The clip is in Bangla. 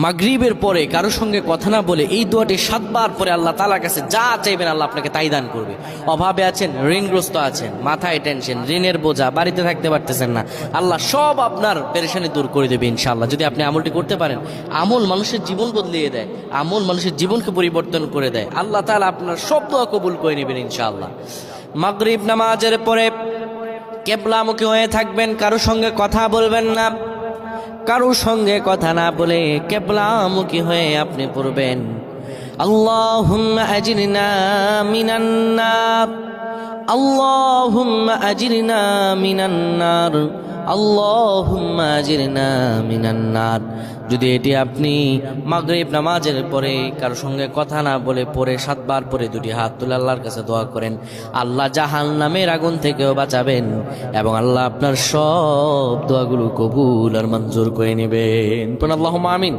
মাগরিবের পরে কারোর সঙ্গে কথা না বলে এই দোয়াটি 7 বার পরে আল্লাহ তাআলার কাছে যা চাইবেন আল্লাহ আপনাকে তাই দান করবে। অভাবে আছেন, ঋণগ্রস্ত আছেন, মাথায় টেনশন, ঋণের বোঝা, বাড়িতে থাকতে পারতেছেন না, আল্লাহ সব আপনার পেরেশানি দূর করে দেবে ইনশাআল্লাহ, যদি আপনি আমলটি করতে পারেন। আমল মানুষের জীবন বদলিয়ে দেয়, আমল মানুষের জীবনকে পরিবর্তন করে দেয়। আল্লাহ তাআলা আপনার সব দোয়া কবুল করে নেবেন ইনশাআল্লাহ। মাগরিব নামাজের পরে কিবলামুখী হয়ে থাকবেন, কারোর সঙ্গে কথা বলবেন না, কারোর সঙ্গে কথা না বলে কিবলামুখী হয়ে আপনি পড়বেন আল্লাহুম্মা আজিরনা মিনান নার, আল্লাহুম্মা আজিরনা মিনান নার, আল্লাহুম্মা আজিরনা মিনান নার। যদি এটি আপনি মাগরিব নামাজের পরে কারোর সঙ্গে কথা না বলে পড়ে 7 বার পরে দুটি হাত তুলে আল্লাহর কাছে দোয়া করেন, আল্লাহ জাহান্নামের আগুন থেকেও বাঁচাবেন এবং আল্লাহ আপনার সব দোয়াগুলো কবুল আর মঞ্জুর করে নেবেন। আল্লাহুম্মা আমিন।